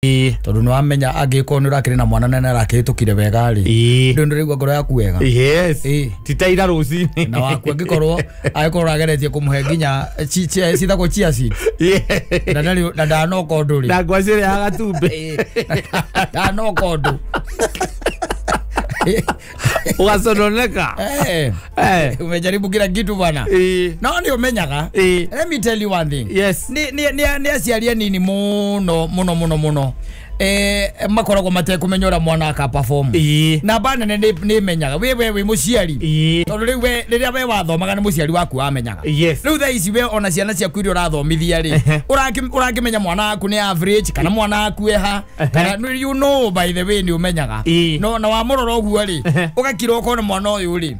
tondu no amenya angiko ni rakire na mwana nene rakitukire wega ri ndu ndirigwa ngoro yaku wega yes titaira ruci na waku angikorwo agikorwo ageretie kumuhe nginya cithako chia seed na ndanoka undu ri na ngwacire ya gatumbe ndanoka undu ugasononeka umejaribu kila kitu bana no ni umenyaga let me tell you one thing yes ni aciaria nini muno makoragwo matekumenyora mwana aka perform na bana ni menyaga we muciari tondu riria we wathomaga ni muciari waku amenyaga riu tha ici we ona ciana ciaku iria urathomithia ri urakimenya mwana waku ni average kana mwana waku eha kana you know by the way ni umenyaga no na wa muroro guo ri ugakira ukona mwana uyu ri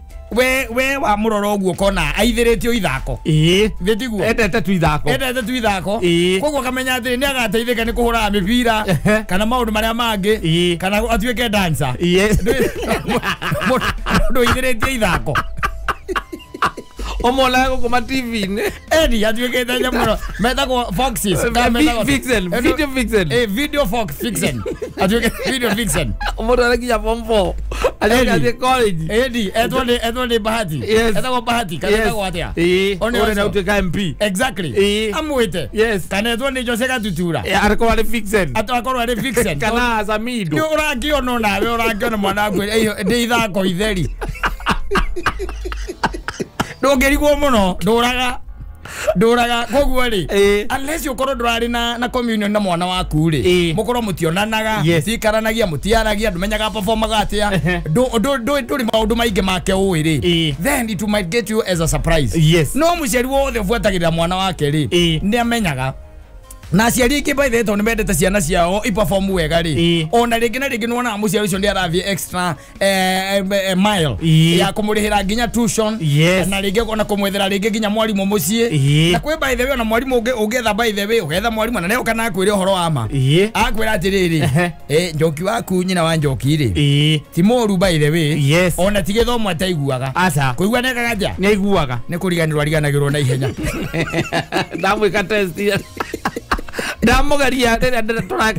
we wa muroro uguo kona aithiritio ithako thitiguo endete tu ithako koguo kamenya ati ni agateithika ni kuhura mipira kana maundu maria mangi kana atuike dancer ndu aithiritie ithako omona gukuma TV ne atuike tanya muno metagwo foxes video vixen video fox vixen atuike video vixen omodo arakinya form 4 atuike college etwo ni bahati etagwo bahati kana etagwo atia one na utuika MP exactly amwite kana etwo ni Jose Gatutura ariko ari vixen atakorwo ari vixen kana Samido ni urangiona nawe urangiona mwana wangu ndi ithako itheri ndongerigwo muno nduraga koguo ri unless ukorwo ndurari na communion na mwana waku ri mukorwo mutionanaga tikaranagia mutiaragia ndumenyaga performaga atia nduri maundu maingi make uwi ri then it might get you as a surprise no muciari wothe ufuatagirira mwana wake ri ni amenyaga na ciari ki by the way ni mendete ciana ciao iperform wega ri ona ringi na ringi nona muciari ucio ndi arathie extra mile ya kumurihira nginya tuition na ringi ona kumwethera ringi nginya mwarimu mucie na kwe by the way ona mwarimu ugetha by the way ugetha mwarimu na ne ukana akwire uhoro wa ma akwira atiriri njoki waku nyina wa njoki ri ti moru by the way ona tigithomo ataiguaga kuigua neka gaja ni aiguaga ni kuriganirwa riganagirwo na ihenya ndamwika test ndamugeria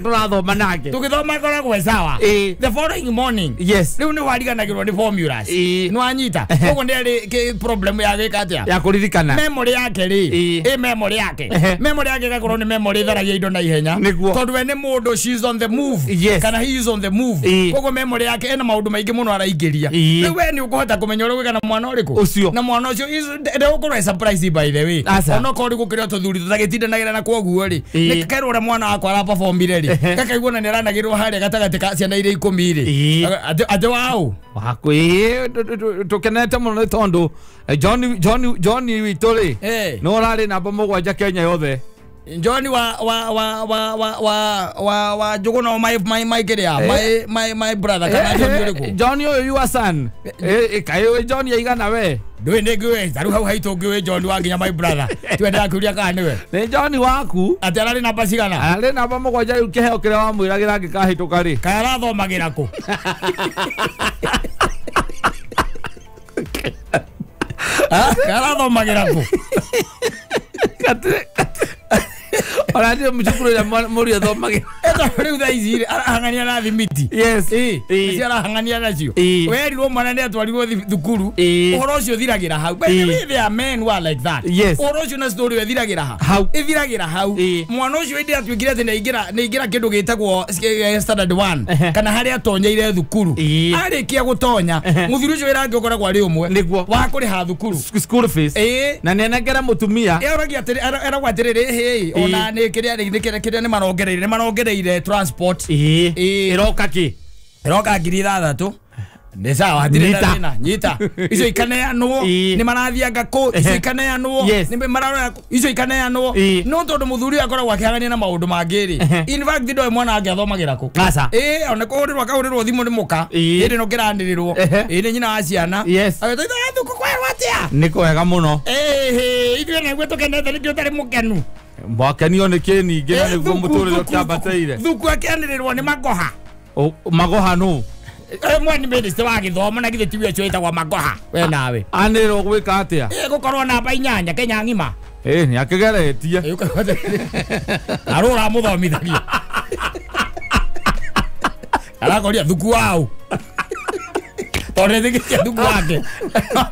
turathoma nake tukithoma koragwo sawa the following morning riu ni wariganagirwo ni formulas ni wanyita koguo ni ari problem ya gikatia ya kuririkana memory yake ri memory yake gakorwo ni memory tharagia indo na ihenya tondu we ni mundu she's on the move kana he is on the move koguo memory yake ena maundu maingi muno araingiria riu we ni ukuhota kumenya uri wigana mwana uriku na mwana ucio ndegukorwo surprise by the way ona kori gukiria tuthuri tutagitindanagira na kwoguo ri kairo ura mwana wakwa ara performire ri kakaiguna ni aranagirwo haria gatagati ka ciana iria 10 ri ate wao wakwi tukenete muno tondu John Witore no rari namba mugwanja Kenya yothe John wa Juguna my kiria my brother kana John uriku John your son kayo John yaigana we ndwe ngiwe taru hau haitu ngiwe John wa nginya my brother twende akuria kana niwe ni John waku ati arari namba cigana arari namba mugwanja riu kiheo kiria wa mwiragira ngikahituka ri kaya rathomagira ku kaya rathomagira ku ora ndio mchukuru ya muri thomage riu tha ici arahangania na thimiti ci arahangania nacio we rirwo mwana ni atwarirwo thukuru uhoro ucio thiragira hau there are men who are like that uhoro ucio na story we thiragira hau ithiragira hau mwana ucio indi atwikire ati neigira kindu gitagwo standard 1 kana haria atonyeire thukuru arikia gutonya muthuri ucio wira ngikoragwo ari umwe wa kuriha thukuru school fees na nenagera mutumia eragia eragwatiriri ona ni kiria ni marongereire transport iroka ngiri 6 ni sawa nyita icio ikaneanwo ni marathianga ku icio ikaneanwo ni mararora icio ikaneanwo no tondu muthuri akoragwo akiagania na maundu mangiri in fact ndo mwana agiathomagira ku ona kuhurirwo thimu ni muka indi no kirandirirwo indi nyina wa ciana agitoitha thuku kwerwo atia ni kwega muno ithuĩ naguo tukenete nĩkĩo ũtarĩ mũkenu mwakenio nĩ kĩ ningĩ na nĩguo mũtũrĩre ũkĩambateire thuku akĩanĩrĩrwo nĩ magoha magoha nũ mwani minister wa gĩthomo na githĩ tiwe ũcio wĩtagwo magoha we nawe anĩrĩrwo gwĩka atĩa gũkorwo namba 8 Kenya ng'ima nĩ akĩgeretie arũ ũramũthomithagio arakoria thuku wao ore thikia thuku wake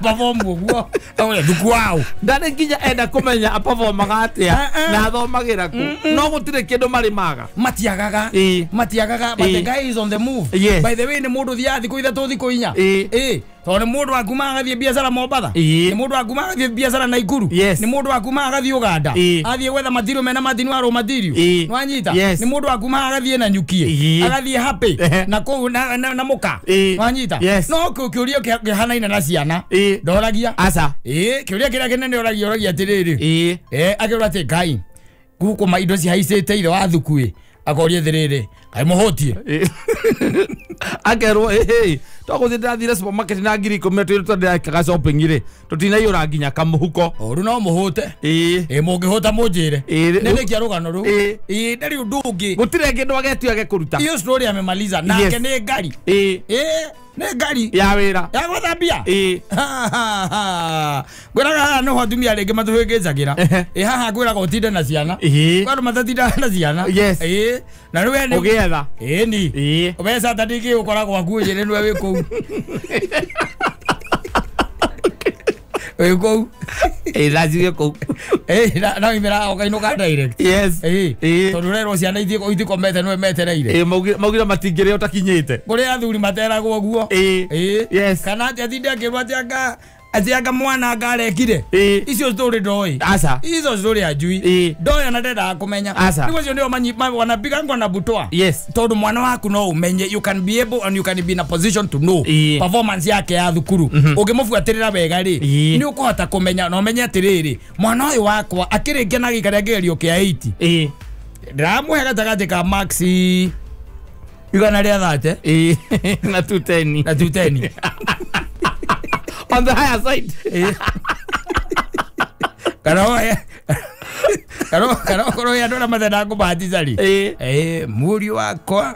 perform guo ore thuku wao ndane nginya enda kumenya perform magatia na thomagira ku no gutire kindu mari maga matiagaga but the guy is on the move. By the way ni mundu thia thiku ithatu thiku inya to ni mundu akuma agathie biashara Mombasa ni mundu akuma agathie biashara Naikuru ni mundu akuma agathie Uganda athie gwetha material mena madini wa raw material nwanyita ni mundu akuma agathie na nyukie agathie happy na ko na muka nwanyita no kiurio kihanaina na ciana ndoragia asa kiurio kiria kinene oragia atiriri akirwa ati kai guku maindo ci haicite ire wa thukui akorie thiriri kai muhotie akerwo twaguthira thire supermarket na ngiri kometo twendera kaga shopping ire tutina yura nginya kamuhuko oru no muhute mungihota munjire nene kia rugano ru ndari ndungi gutire kindu agetu age kuruta hiyo story amemaliza nake ni ngari ne ngari ya wira ya gwathambia gwiraga no hodumia rege matuhegezagira haha gwiraga utinde na ciana kwaro matatinda na ciana na rwe ni ugetha ni ubesa tandiki ukora kwa kuye nwe wiko wiko lazio ko na imera okainuka direct torurero ciana ithiko mete nwe metereire maugira matingire utakinyite kuri athuri matera guo kana athinde akirwa atianga mwana ngarekire icio story ndoi asa icio story ajui ndoi na ndenda kumenya nigo cio ndio manyipa wanapiga ngona butwa tondu mwana waku no umenye you can be able and you can be in a position to know performance yake ya thukuru ugimufuatirira wega ri ni ukuhota kumenya no menye atiriri mwana uyu wakwa akirikia na gikaria gerio kia 80 ndamuhe gatagati ka maxi igana ria thate na 210 on the higher side karo ya ndora mathena kubatisa ri muri wakwa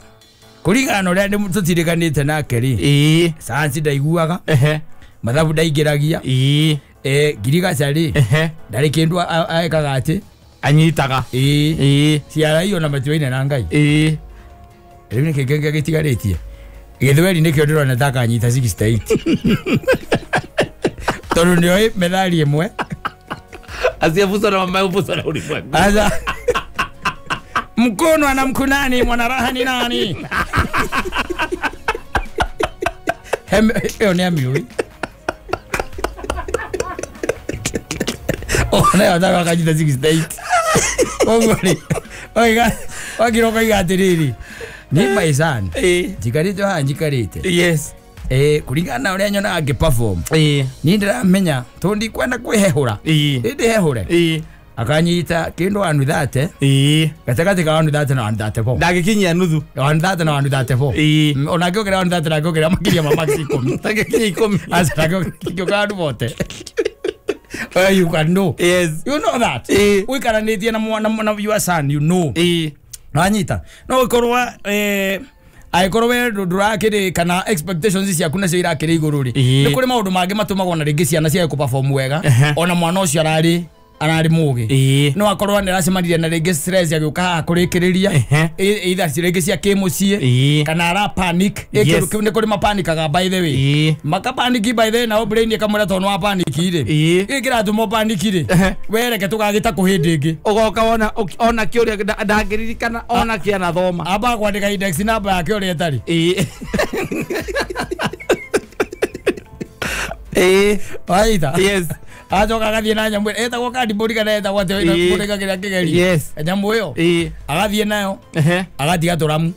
kuringana ria ndi tutirikanite nake ri sansi ndaiguaga mathabu ndaingiragia ngiriga cari ndari kindu aekaga ati anyitaga ciara iyo na matuine na ngai riu ni kigenge gitigarĩtie githweri nikio ndirona taka nyita 68 tondu nioi medali imwe asiafusa na mama ufusa na ulimwengu aza mkono ana mkunani mwana raha ni nani ni amioi ona taka kanyita 68 ogori oiga wakiroka igatiriri ni maisan jikarite ha jikarite kuringana na uria nyona age perform ni ndiramenya tondi kwenda kwihehura ndi hehure akanyita kindu anu thate gatagati ka anu thate na anu thate po ndagikinyia nuthu anu thate na anu thate po ona gyo anu thate na gyo kira makiria ma maxi 10 ndagikinyia 10 asa gyo ka anu bote you can know you know that we can need na your son you know nanyita no ikorwa aikorwe durakire kana expectations cia kuna cia irakire igururi ni kuri maundu mangi matumagwo na ringi ciana cia ku perform wega ona mwana ucio arari mugi no akorwa ni racemanirie na ringi stress ya guka kurikiriria either ringi cia kimucie kana ara panic ni kuri mapanikaga by the way maka panic by the way na brain kamura tono wa panic ire igira tumo panic ire wereke tukagita kuhindingi ugoka ona kiuria ndagiririkana ona kiana thoma aba kwandika index number yake uri etari waita ajoka gathie na nyamu etagwo kandi mburiga na etagwo ati mburiga kiria kigeri nyamu iyo agathie nayo agatiga turamu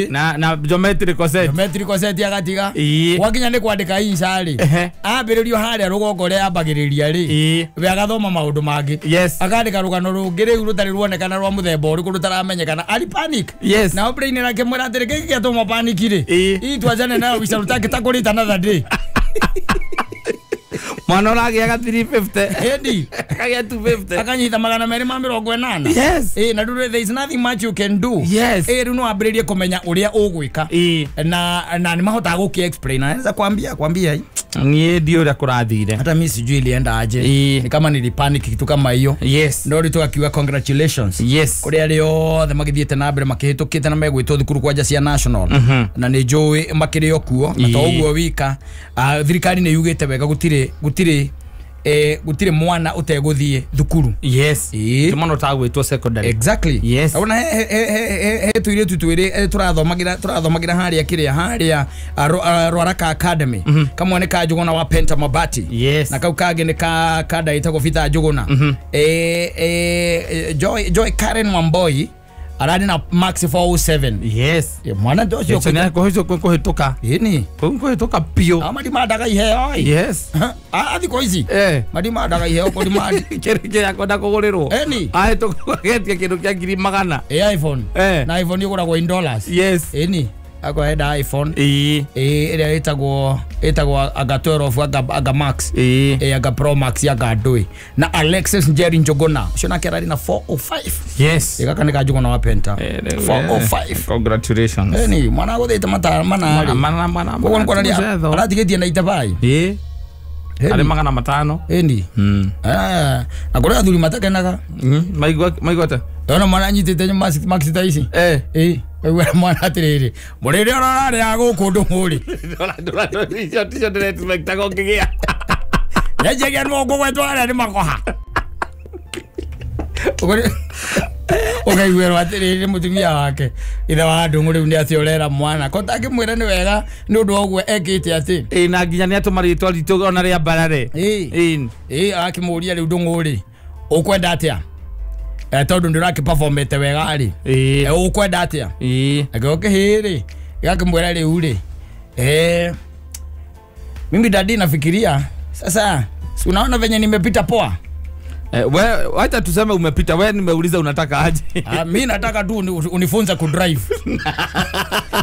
na geometrical set agatiga wakinya ni kwandika insari ambiririo haria rugongo ria ambagiriria ri we agathoma maundu mangi akandika rugano rungi riu rutari ruonekana rwa muthemba uriku rutaramenyekana ari panic na brain rake mwira atiri giki giatuma panic ri itwajane nayo wisarutake takurita another day mwana uragia ga 350 edi akagia 250 akanyita magana meri ma 80 na ndure there is nothing much you can do runo ambiririe kumenya uria ugwika na ni mahota guki explain anaweza kwambia Ni ndio ria kurathire. Hata mimi sijui ilienda aje. Ni kama nilipanic kitu kama hiyo. Yes. Ndio tukakiwa congratulations. Yes. Kuri ario the magithiete na mbere makihitukite na megwitwo thukuru kwa Jasia National. Na ni njui makirio kuo na to uguo wika. Thirikari ni yugite wega gutire mwana uteguthie thukuru. Yes. Kimono tagwitwo secondary. Exactly. Yes. Ona he tuire tutwire turathomagira haria Rwaraka Academy. Kamwe ka Njuguna wa Penta Mabati. Yes. Na kau kage ne ka kada itagwo Fitha Njuguna. Joy Karen Wamboi aradi na Max 407. Yes. Mwana ndocio ko hitoka. Ini. Ko hitoka pio. Amadi madaga iheo. Yes. Athi ko ici. Madi madaga iheo ko madi. Kereke yakoda kugurirwo. Eni. Ahitoka getie kindu kia 100,000. iPhone. Na iPhone iguragwo in dollars. Yes. Eni. Akwenda iPhone. Ira itagwo aga 12 aga Max. Aga Pro Max aga Doi. Na Alexis Njeri Njuguna. Shona kerari na 405. Yes. Igaka ni ka Njuguna wa Penta. 405. Congratulations. Eni, mwana gothete mana. Mana. Kwa nko nari aratigetie na itabai. Ari 500. Eni. Akora athuri matakenaga. Maigwata. Ona mwana nyitete Max ta ici. Wewe mwana atiriri. Murire orare ya gukundu muri. Ndora icio direct spectacle kigia. Yajege no gugwetwa ari makoha. Okay, wewe atiriri mutumia wake. Ithe wa ndunguri ndi aciorera mwana. Kotake mwira ni wega ni undu ogwe ekite ati. Na nginya ni atumaritwo ritu ona ria barare. Akimuria ri ndunguri. Ukwenda atia? Tondu ndiraki performete wega ari. Ukwenda atia? Agoke hiri. Yakimwera riu ri. Mimi dadi nafikiria sasa si unaona venye nimepita poa. Wewe acha tuseme umepita, wewe nimeuliza unataka aje? Mimi nataka tu unifunze ku drive.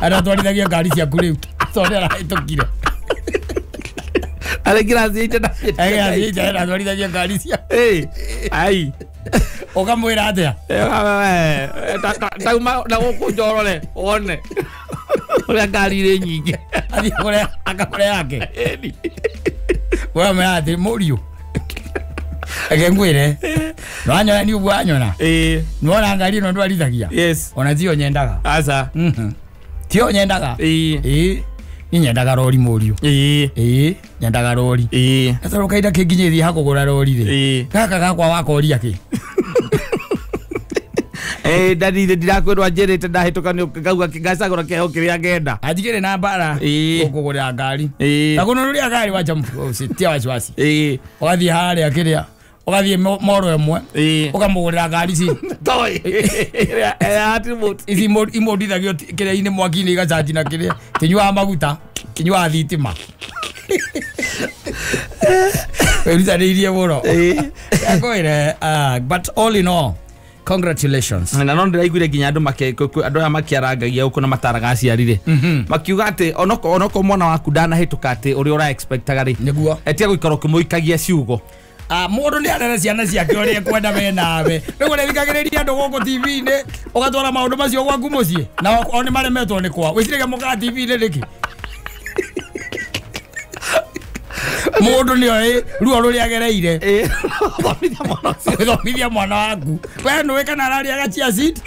Ana twalithagia gari cia kule. Sore ra itokire. Ale grazie tena. Ana twalithagia gari cia. Ai. Okamwira atia? Tauma na gukujorore one. Ule gari ri nyingi. Athi kore akakore yake. Wewe meati Morio. Agengwire. No anyona ni ubwanyona. Nuona ngari no ndwalithagia. Yes. Ona tio nyendaga. Asa. Tio nyendaga. Ni nyendaga rori Morio. Nyendaga rori. Asa rokaida kinginyethi hakugura rori ri. Kaka gakwa wakoria ki. Dadi ndirakwirwa njirite ndahituka ni ngauga kigacagura keho kiria ngenda. Athigire na bara kugura ngari. Na kununuria ngari wacha sitia wasiwasi. Wathi haria kiria. Ugathie moro emwe. Ukamugurira ngari ici. Toi. Attribute. Ici imodithagio kiria-ini mwaki-ini igacaji na kiria. Kinyua maguta. Kinyua thitima. Werutanĩirie mũno. Akwire but all in all congratulations. Na no ndiraiguire nginya andu aya makiarangagia uko na mataraga aciarire. Makiuga ati onoko mwana waku ndanahituka ati uri ura expectaga ri. Niguo. Etia guikara kimuikagia ciugo. Mundu ni arere ciana ciake uri kwenda we nawe. Riu ni thikagiriria andu guku TV-ini ugatwara maundu macio gwaku mucii. Na oni maremetwo ni kwa. Wicirege muka TV-ini riki. Mundu ni oi ruo ruri agereire. Thomithia mwana waku. We nwe kana arari agachia seed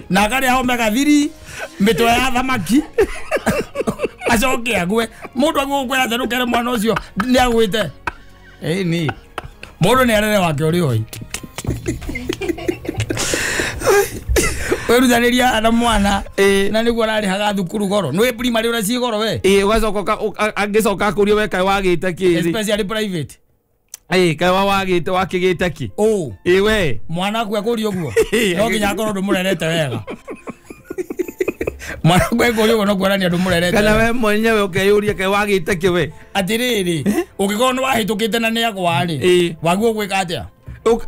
na akari omega 3 mitwe ya thamaki. Acoke agwe mundu agũkwera therukere mwana ucio ni agwite. Ni mundu ni arere wake uri oi. Weruthaniria ana mwana na niguo arari haga thukuru goro. Nwe primary ura ci goro we. Wacoka angicoka kurio we kai wagite ki. Especially private. Kai wagite wakigite ki. We mwana ku akurio guo. No nginya korwo ndumurerete wega. Mwana ku akurio no kwerania ndumurerete. Kana we mwenyewe ukeyuria kai wagite ki we. Atiriri ugikorwo ni wahitukite na ni agwari. Waguo gwika atia?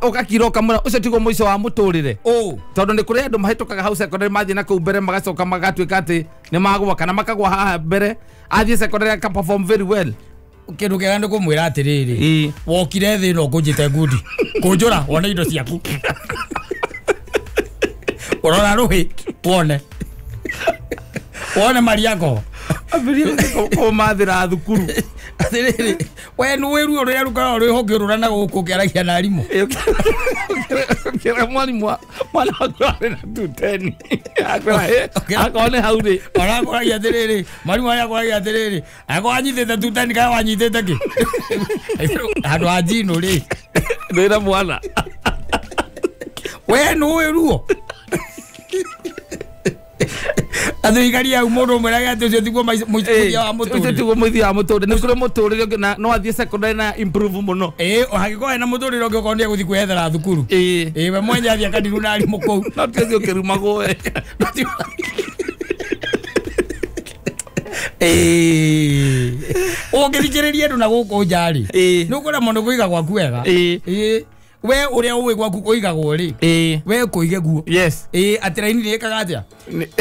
Ukakiroka mura ucio tigo muico wa muturire. Tondu ni kuri andu mahitukaga hau secondary mathie na kuu mbere magacoka magatwika ati ni magwa kana makagwa haha mbere athie secondary aka perform very well. Kindu kega ndi kumwira atiriri wokire thi no kunjite ngudi kunjura wona indo ciaku urora ruhi wone mariako abiria ko mathira thukuru atiriri we nu wiru uri aruka uri hokirura na gukukeragia na arimu kera mwalimu mwana wakora na tuteni akone hauri ona koragia atiriri mwalimu aya koragia atiriri ako anyitete tuteni ka wanyitete ki hado ajino ri ndira mwana we nu wiru ando igaria umodo meraga tuzo tiguo muithia wa mutu tiguo muithia wa mutu ni kuri muturire na no athie secondary na improve muno hagiko na muturire onge kondia guthi kwethera thukuru we mwenja athia kadiru na arimu kou no tezio kirumago we ongithikiriria ndu na guku njari nukura mundu kuiga gwaku wega we uria uwe gwaku kuigagwo ri we kuige guo yes atiraini ri kaga atia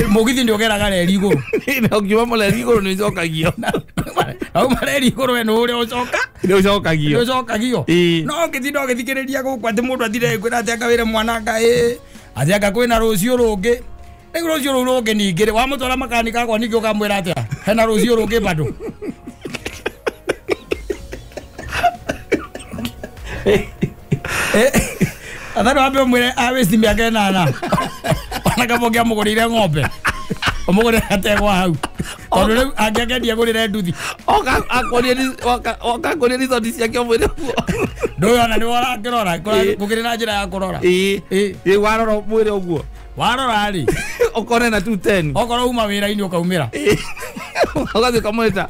mugithi ndi ogeraga leri iguru na ukiwa moleri iguru ni zokagio au maleri iguru we no uria ucoka ni zokagio no ngithi ndo githikiriria guku ati mundu athire kwira ati akawire mwananga ati akakwina rucio rungi ni rucio rungi ningire wa mutwara makanika kwa ningio kamwira atia hena rucio rungi bado Adaro abe mwere awe simbiage nana. Wanakapokea mugurire ng'ombe. Omugurire ategwa hau. Tondu agege dia gurire nduthi. Oka gurire zodi ciake mwere. Ndoyona ni wara kirora kugire na njira ya kurora. Warora mwere uguo. Warora ri. Okore na 210. Okoro uma wira ini ukaumira. Okazi kamweta.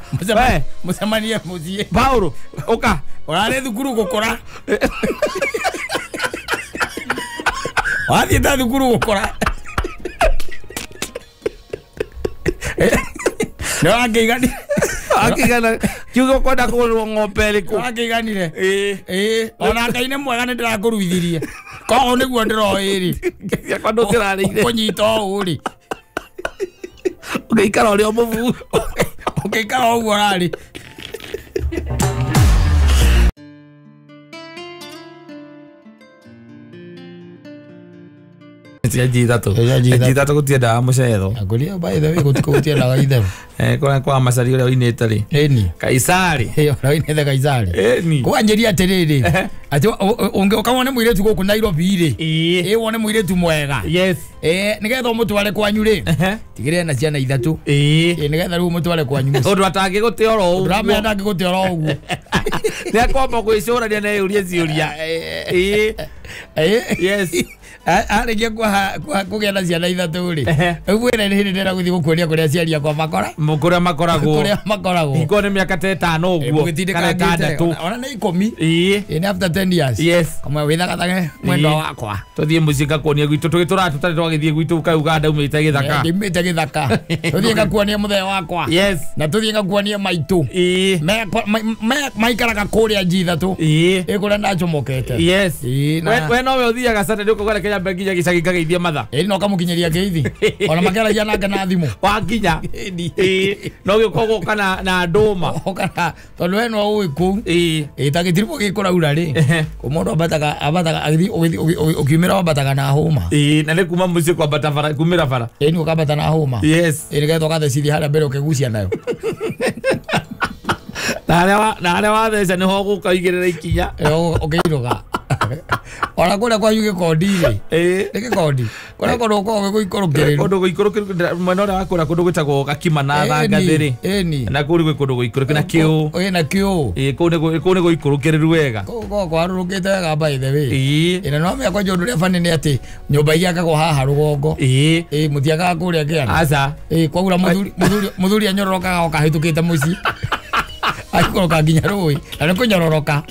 Musemanie muzie. Paulo, oka. Orare thukuru gukora. Wathi ta thukuru gukora. No akigani. Akigana. Kiugo kwenda kurwo ng'ombe riku. Akiganire. Ona kaine mwega ni ndirakuruithirie. Ko niguo ndiroiri. Yakwa ndukirarire. Kunyita uri. Ugeikara uri omuvu. Ugeikara uguo rari. Jitatu gutienda mucetho akuria by the way gutienda gaithe kwa macari uria uinite ri eni Kaisari uria uinite Kaisari eni kwanjiria atiriri ati unge ukamone muiretu guku Nairobi ri wone muiretu mwega yes nigetha mutware kwanyu ri tigire na ciana ithatu nigetha riu mutware kwanyu undu atangi gutioro uguo drama atangi gutioro uguo ni akomba gwicurania na yuria ciuria yes arigia kugia na ciana ithatu ri uguo ni hindi ndira guthi gukuria kuria ciari akwa makora mukuria makoragwo iko ni miaka 5 uguo kana 6 ona ni 10 ni after 10 years yes kama withagathaga mwendo wakwa tuthie mucika kuonia gwitu tugitura tutari twagithie gwitu ka Uganda umite githaka ndimite githaka tuthie ngakuonia muthee wakwa yes na tuthie ngakuonia maitu maikaraga kuria njithatu ikuria ndacomokete yes we no we uthiaga sata ndiko kwara Kenya bengi gicagi kageithia matha no kamukinyeria ngeithi ona makeragia nanga na thimu wakinya no gikogo kana na nduma kana tondu we no uwi ku tagitiripo gikuraura ri kumundu abataga agithi ukiumira wabataga na homa na ni kuma muci kwa batafara kumira fara ni ukabata na homa yes nigetha gathecithi haria mbere ukigucia nayo na watheca nä ho gå kaigä rä ra ikinya å iruga ona kå rä a kwanyu gä kondi rä nä gä kondi kå rä a kå korwo gå ikorå kä rä ru gå ikorå kä rä mwena å rä a wakå rä a kå ndå gwä tagwo gakima na thangathä rä na kå rä gwä kå ndå gå ikorå kä na kä å na kä å kå nä gå ikorå kä rä ru wega kwarå rå kä te wega mbaithe wä na no mä akwa njå ndå rä a bani nä atä nyå mba igakagwo haha rå gongo må tiagaga kå rä a kä ana kwaura må thuri anyororokaga o kahä tå kä te må ciĩ aikoroka nginya rũĩ na nĩ kũnyororoka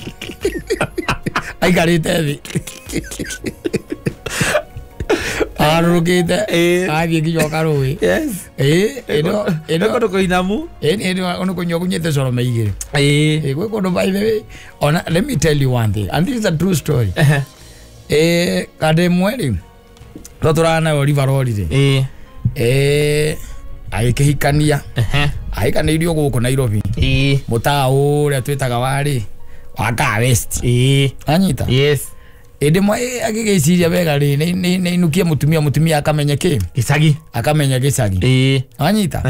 aikarĩte thĩ arũrũkĩte athiĩ nginya oka rũĩ ĩno kũndũ kũinamu nĩ kũnyua kũnyĩte corome igĩrĩ gwĩ kũndũ by the way ona let me tell you one thing and this is a true story kandĩ ĩmwe rĩ to tũrana nayo rivarori rĩ agĩkĩhikania ahikanĩirio gũkũ Nairobi mũtaa ũrĩa twĩtaga warĩ wa Kaa West anyita ĩndĩ mwe agĩgĩciria wega rĩ nĩ inukie mũtumia akamenya kĩ gĩcagi anyita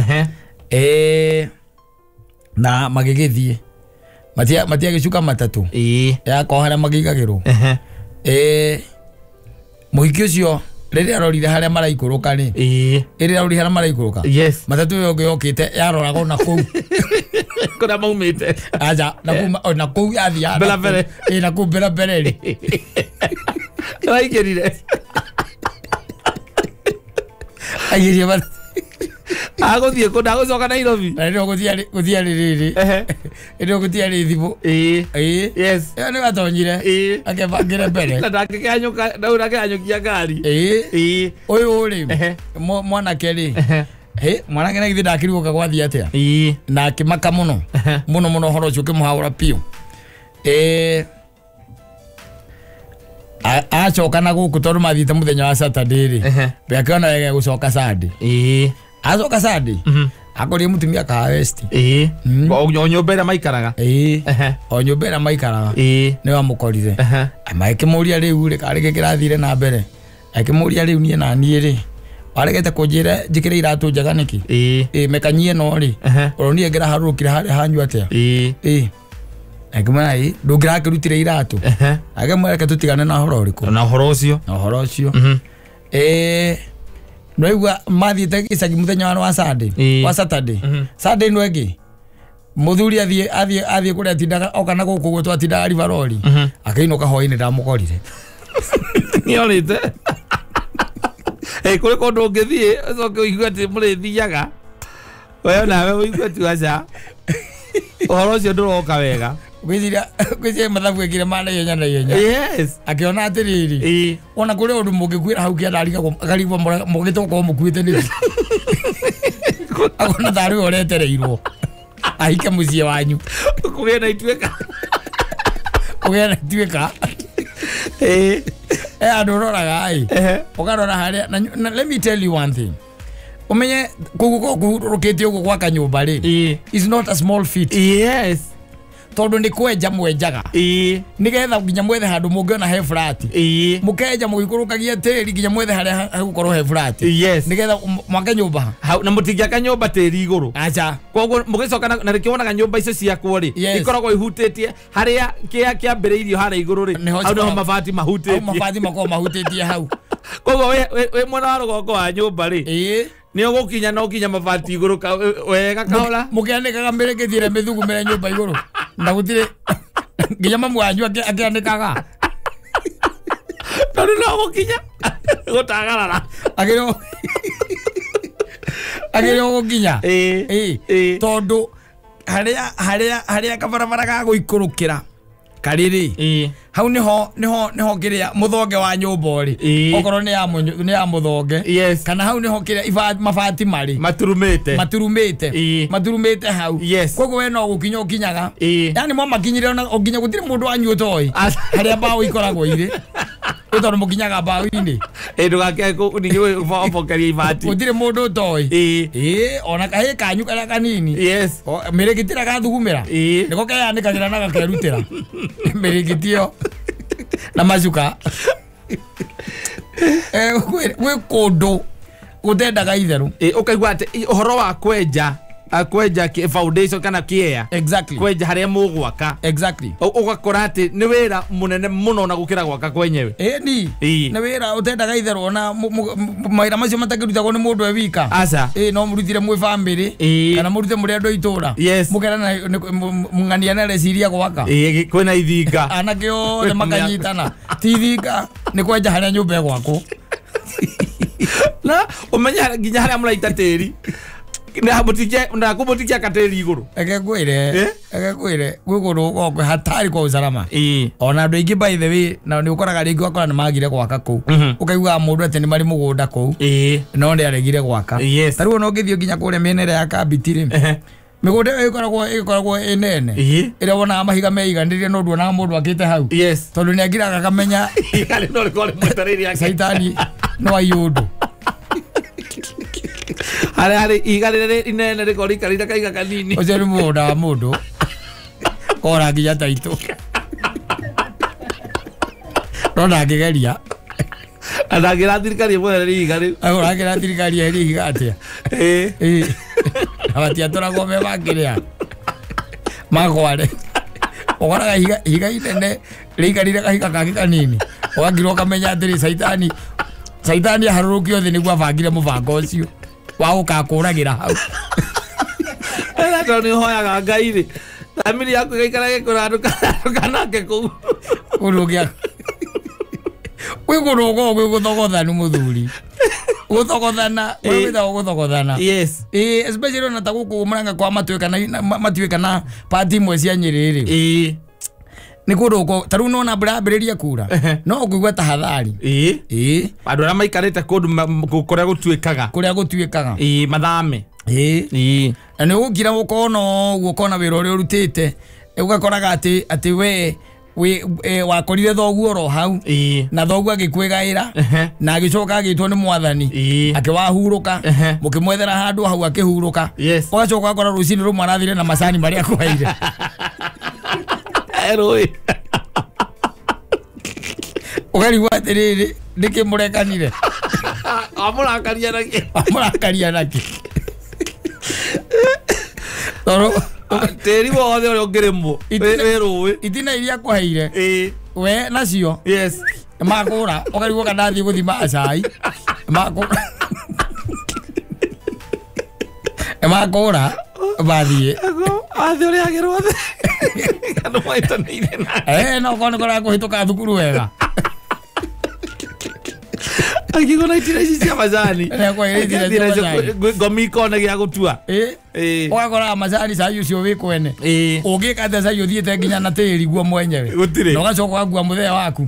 na magĩgĩthiĩ matia gicuka matatu ya kohara magigagirwo muhiki ucio rĩrĩa arorire harĩa maraikũrũka rĩ rĩrĩa arorire harĩa maraikũrũka matatu yo yokĩte yaroraga na kũu kuna maumĩte aja na kũu yathia bela bere na kũu bela bere rĩ waigĩrire aigĩrire bana agũthiĩ kũnda gũcoka Nairobi ndio gũthia rĩrĩ ndio gũthia thimũ yes nĩ gatonyire akebangire mbere na ndakĩanyũka ndaura kĩanyũkia ngari ũyũ rĩ mwanake rĩ mwanake nagithĩ ndakĩriguka gwathia atĩa na akĩmaka mũno mũno horo ũcio ũkĩmũhaũra piũ acoka na gũkũ tondũ mathiĩte mũthenya wa Saturday rĩ akĩona wega gũcoka Sunday azoka Sunday akorie mutumia ka West o nyũmba maikaraga o nyũmba maikaraga nĩ wamukorire amaikĩmũria rĩu rĩ karĩ kĩrathire na mbere akĩmũria rĩu niĩ na niĩ rĩ aregete kũnjĩra njĩkĩre iratũ njaga nĩkĩ mekanyie no rĩ ũronire ngera harũkire harĩa hanyu atĩa akĩmwĩra ndũngĩrakĩrutire iratũ akĩmwĩra tũtigane na ũhoro ũrĩkũ na ũhoro ũcio Noigua mathiĩte gĩcagi mũthenya wa Sunday wa Saturday Sunday no ĩngĩ mũthuri athiĩ kũrĩa tindaga oka na gũkũ gũtwa tindaga rivarori akĩinũka hwaĩ-inĩ ndamũkorire nĩorĩte kũrĩ kũndũ ũngĩthiĩ ũcoke ũigue atĩ mũrĩthiaga we nawe ũigue tu aca ũhoro ũcio ndũroka wega gwĩciria mathabu ekire mana na ihenya akĩona atĩrĩrĩ ona kũrĩ ũndũ mũngĩkwĩra hau kĩandarigwo mũgĩtokorwo mũkuĩte nĩ akona tarĩ ũretereirwo ahike mũciĩ wanyu kũgĩa na ituĩka andũ ũroraga ũkarora harĩa let me tell you one thing umenye kũrũkĩte ũguo gwaka nyũmba rĩ is not a small feat tondu nĩ kwenja mwenjaga nigetha nginya mwethe handu mũngĩona he flat mũkenja mũgĩkũrũkagia tĩri nginya mwethe harĩa hegũkorwo he flat nigetha mwake nyũmba na mũtingĩaka nyũmba tĩri igũrũ acha koguo mũgĩcoka na rĩkĩwonaga nyũmba icio ciakwo rĩ ikoragwo ihutĩtie harĩa kĩambĩrĩirio harĩa igũrũ rĩ hau nĩho mabati mahutĩtie hau koguo we mwena wa rũgongo wa nyũmba rĩ nĩ ũgũkinya no kinya mabati igũrũ wega kahora mũkĩanĩkaga mĩrĩkĩthiĩre mĩthugumĩre nyũmba igũrũ na gũtirĩ nginya mamu wanyu akĩanĩkaga tondũ no gũkinya gũtagarara agĩrĩo gũkinya tondũ harĩa kabarabara ga gũikũrũkĩra karĩrĩ hau niho kĩrĩa mũthonge wa nyũmba ũrĩ okorwo nĩ ya mũthonge kana hau niho kĩrĩa mabati marĩ maturumĩte hau koguo we no gũkinya ũkinyaga yani mwamakinyire ona nginya gũtirĩ mũndũ wanyu ũtoĩ harĩa mbaũ ikoragwo irĩ tondũ mũkinyaga mbaũ-inĩ ndũgake ningĩ ibati gũtirĩ mũndũ ũtoĩ ona kahĩ kanyu karĩa kanini mĩrĩgĩtĩra gathugumĩra nĩko keyanĩkagĩra na gakerutĩra mĩrĩgĩtio na macuka gwĩ kũndũ gũtendaga itherũ ũkaigua atĩ ũhoro wa kwenja foundation kana kĩea kwenja harĩa mũgwaka ũgakora atĩ nĩ wĩra mũnene mũno na gũkĩra gwaka kwenyewe nĩ wĩra ũtendaga itherũ ona mawĩra macio matakĩrutagwo nĩ mũndũ wika no mũrutire mwĩ bamĩrĩ kana mũrute mũrĩ andũ a itũũra mũkera mũng'ania na reciria gwaka kwĩna ithinga anake othe makanyitana ti ithinga nĩ kwenja harĩa nyũmba ĩgwakwo na ũmenya nginya harĩa mũraita tĩri na kumutikia kateri iguru egekwire gwĩ kũndũ gũkũ hatari kwa usalama ona andũ aingĩ by the way na nĩ ũkoraga rĩngĩ wakora nĩ magire gwaka kũu ũkaiguaga mũndũ atĩ nĩ marĩ mũgũnda kũu no nĩ aregire gwaka tarĩu ona ũngĩthiĩ nginya kũrĩa mĩena ĩrĩa ya Kabiti rĩ mĩgũnda ĩyo ĩkoragwo ĩnene ĩrĩa wonaga mahiga meiganĩrĩrie no nduonaga mũndũ akĩte hau tondũ nĩ agiraga akamenya caitani no aiyũndũ harĩ igarĩre inene rĩkorĩkarĩte kaiga kanini ũcio nĩ mũgũnda wa mũndũ kora nginya taitũ no ndangĩgeria ndangĩra thirikari ĩmwe ihiga rĩu ndangĩra thirikari ĩrĩ ihiga atĩa na matiatũragwo me makĩrĩa magware Ogara higa inene rikarire kahiga kake kanini ogagirwo kamenya atiri Saitani harurukio thi niguo abangire mubango ucio wa gukakuragira hau Ela toni hoyaga Ngai ri family yaku gaikarage kurandukanake kuu urugia wigurugo gwiguthogothanu muthuri guthogothana wita guthogothana yes especially na taguku muranga kwa matuika na party mwe cia Nyiriri ni kurugo taru no na brabiriria kura no kuigwa tahadhari andu ara maikarite kundu kuria gutuikaga mathame na ni ugira gukona wira uria urutite ugakoraga ati we wakorire thoguo ro hau na thoguo agikwegaira na agicoka agitwo ni mwathani akiwahuruka mukimwethera handu hau akihuruka ugacoka akora rucini rumwe arathire na macani maria kwaire eroi ugarigwa atiriri ndikimurekanire amurakaria naki toro teri wothe uri ungirimo werui itina iria kwaheire we nacio yes makura ugarigwa kana thie guthima acai makura bathie athi uri agirwo the kandu maitanire na no kone kora kuhituka thukuru wega agigona itira ici cia macani ne kwa itira ngomiko na gia gutua ugakora macani sai ucio wikwene ungikate sai uthiete nginya na tiri guo mwenyewe no gacoka gua muthea waku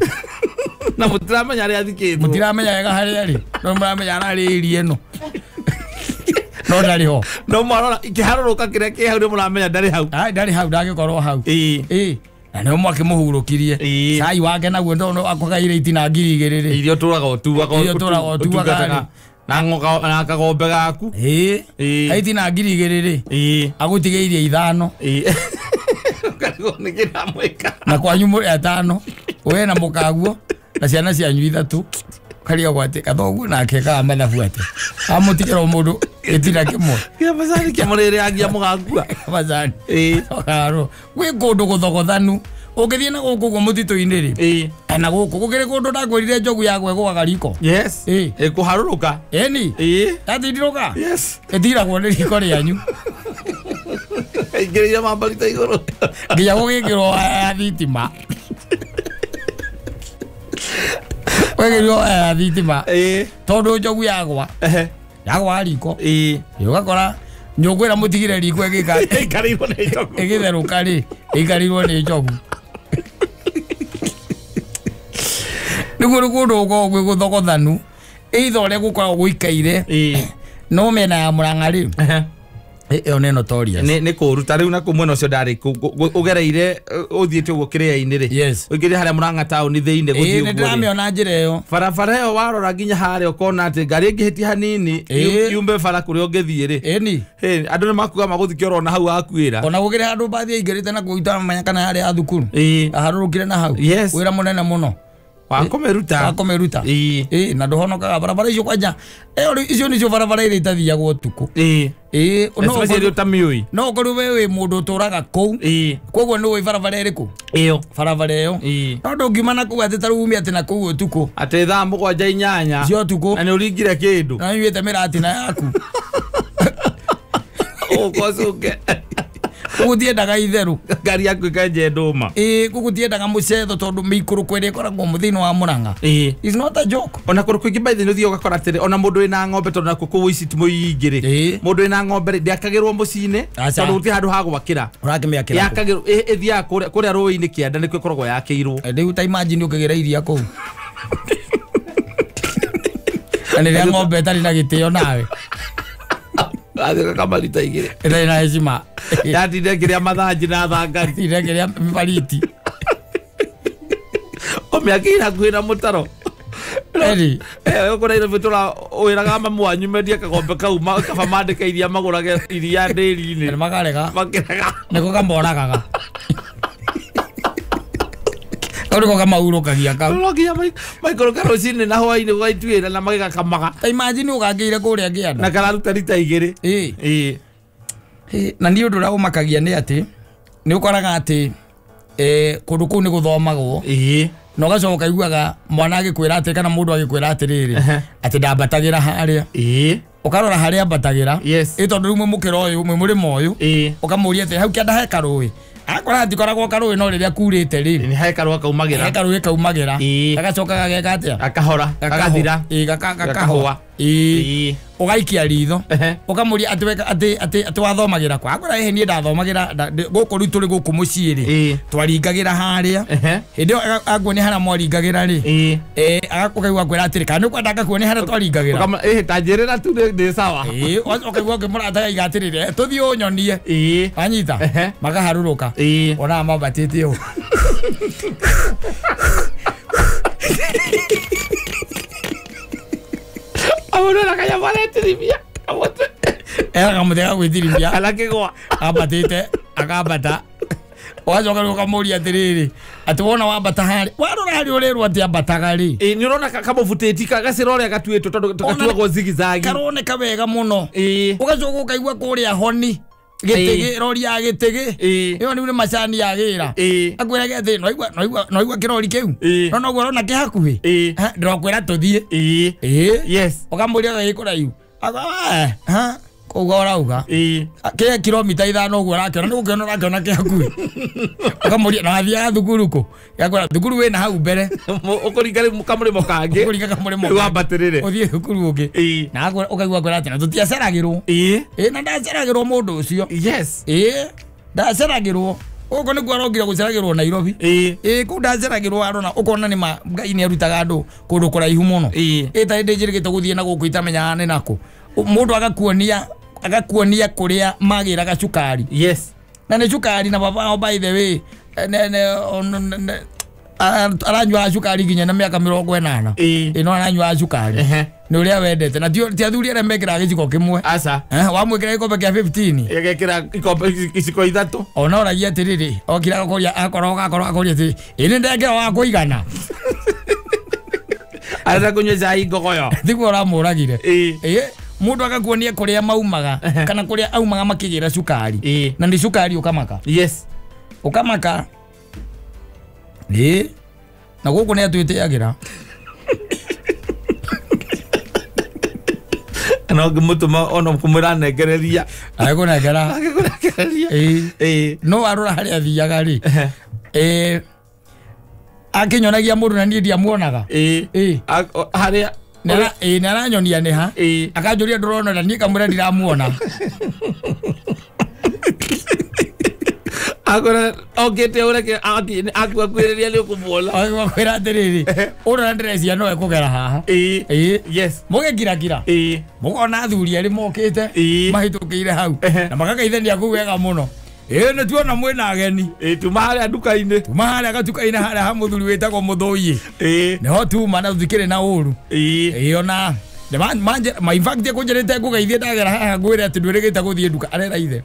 na mutiramenya ria thikitwo mutiramenya wega haria ri no muramenya ari iri eno no ndari ho no marora ikiharuruka kiria ki hau ni muramenya ndari hau ndari hau ndagikorwo hau na nä mwake må hurå kirie cai wake naguo ndono akwagaire itina ngiri igä rä irio tå raga otuaga na kagombe gaku aitina ngiri igä rä agå tigä irie 5 na kwanyu må rä 5 we na må kaguo na ciana cianyu 3 karia gwate kathoguo nake kaga mathabu ate amå tigä ra må ndå gä tina kä mwe gä macani kä må rä rä angia må gakua macani gwä kå ndå gå thogothanu å ngä thiä na gå kå guo må titå-inä rä na gå kå gå kä rä kå ndå ndakwä rire njogu ya gwegågaga riko kå harå rå ka yatindirå ka ä tiragwo nä riko rä anyu ingä rä ire mambarita igå rå nginya gå gä kä rwo thitima wegä rio thitima tondå njogu yagwa riko ugakora nyångå ä ra må tigä re riko ä gä therå ka rä ä ikarirwo nä njogu nä guo nä kå ndå gå gwä gå thogothanu ä å rä a gå koragwo gå ikaire no mena ya må ranga rä ä yo nä notorious nä kå ruta rä u na kå mwena å cio ndarä å gereire å thiä te å guo kä rä a-inä rä å ingä rä harä a må ranga taåni thä inä gå thiä nä ndäramä ona njä ra ä yo barabara ä yo warora nginya harä a å kona atä ngari ä ngä hä tia hanini yumbe bara kå rä a å ngä thiä rä andå nä makuga magå thikä orona hau akuä ra ona gå kä rä handå mbathi aingä rä te na kå ita menya kana harä a thukuru aharå rå kä re na hau wä ra må nene må no wakomeruta na nduhonokaga barabara icio kwanja icio nicio barabara iria itathiagwo utuku no ukorwo we wi mundu uturaga kuu koguo ni wi barabara iriku barabara iyo no ndungiuma na kuu ati taru umi ati na kuu utuku ati thaa 7:8 cio utuku na ni uringire kindu na nyuite miratina yaku ukocuke gutiendaga itheru ngari yaku ikenje nduma gugutiendaga mucetho tondu miikuru kwere ikoragwo muthini wa Murang'a is not a joke ona kuru kwingi by the no thio gakora atiri ona mundu wina ng'ombe tondu naku kuwu ici timo yingire mundu wina ng'ombe ndiakagirwo mucine tondu uti handu ha gwakira urakimiakira yakagirwo ithia kuria ruini kianda nikwe koragwo yakirwo ndiu ta imagine ukigira iria kuu aniria ng'ombe tari na gitio nawe athika kamarita igire ĩrĩ na heshima yatinde kiria mathanji na thangari tinde kiria mibariti omiakira kwina mutaro eri ukora ire bitura oiraga mamu wanyu mendia kagombe kauma kaba mandika iria magurage iria ndĩri-inĩ makarega niko kamboragaga Oriko kama urokagia kau. Urokagia Michael Karosine na hwaini gwaituira na magiga kamaga. Ta imagine ugageire kuria gianda. Na kararuta rita igiri. Na ni undu ra umakagia ni ati ni ukoraga ati kundu kuu ni guthomagwo no gacoka iguaga mwana agikwira ati kana mundu agikwira atiriri ati ndambatagira haria ukarora haria mbatagira tondu rumwe mukira uyu umwe murimo uyu ukamuria ati hau kianda he karui akora ati koragwo karui no riria kurite ri ni he karui kaumagira gagacoka gageka atia akahora gakathira gakahwa ugaikia ritho ukamuria ati wathomagira kwa akora he nie ndathomagira guku ri turi guku muciiri twaringagira haria hindi agwo ni hana mwaringagira ri agakukaigua kwira atiri kana kwenda gakuoni hana twaringagira tanjirira tu ndi sawa ukaigua ngimurata igatirire tuthie unyonie anyita makaharuruka ona mabatite u Ahora la calle aparece divia. Era como te hago divia. Ala que goa. Abatite, akabata. Wazoka ukamuria tiriri. Atuona wabata hari. Warora hari orero ati abataga ri. Ni urona kama vutetika gasirore agatueto tukatua go zigizagi. Karone kabega muno. Ugacoka ukaigua kuria honi. Gitege rori ya gitege iyo ni macani ya gira akwira gete no igwa kirori kiu no gorona ki hakuhi ndokwira tuthie yes ukamuria gikura yu ha kugora uga ke kilomita 5 ugo rakiona ni gukena rakiona ki hakuhi ukamuria na thia thukuru ko yakora thukuru we na hau mbere ukurigari kamurimo kange ukuriga kamurimo wabatirire uthie thukuru ugi na ukaigua kwira atina tutiaceragirwo na ndaceragirwo mundu ucio yes ndaceragirwo uko ni gwarongira guceragirwo Nairobi ku ndaceragirwo arona ukona ni Ngai ni arutaga andu kundu kuraihu muno ta ndinjirigite guthie na guku itamenya ni nako mundu agakuonia kuria magira gacukari yes na ni cukari na baba by the way aranywa cukari ginya na miaka 80 ino aranywa cukari ni uria wendete na ti athuri ara mekira giciko kimwe asa wamwikira ikombe kia 15 egekira ikombe iciko ithatu ona oragia atiriri okira kuria akoroga kuria ati ini ndekira wa kuigana ara kunyeza igogoyo thigo uramuragire mundu agakuonia kuria maumaga kana kuria aumaga makigira cukari na ndi cukari ukamaka yes ukamaka na guku ni atwitiagira no gumutuma ono kumuranengereria agikunegeria no arura hari athiaga ri akinyonagia mundu na nie ndiamuonaga haria naranyonia ni ha akanjuria ndurona na nie kamwira ndiramuona agora ogete ureke akwakwiriria li kumuola akwira atiriri ura ndrecia no ekugera haha yes mugekirakira mugona athuri ari mokite mahitukire hau na magakaithania ku wega muno ni tuona mwina ageni tumahare nduka-ini gatuka-ini haria ha muthuri witagwo Muthuyi niho tuma na thikire na uru ona in fact kunjerete kugeithie ndagera haha ngwire ati ndwirigite guthie nduka arera ithe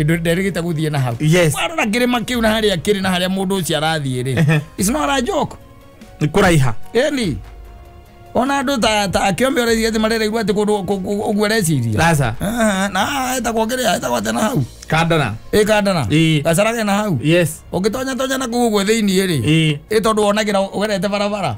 ndirigite guthie na hau warora kirima kiu na haria kiri na haria mundu ucio arathie ri it's not a joke ni kuraiha eli ona andu ta kiombe ore ati marera igwa ati kundu ugwereciria sasa na eta kuongerea eta gwate na hau kandana kandana gacaraga na hau yes ugitonya na kuugwe thiini ri tondu wonagira ugerete barabara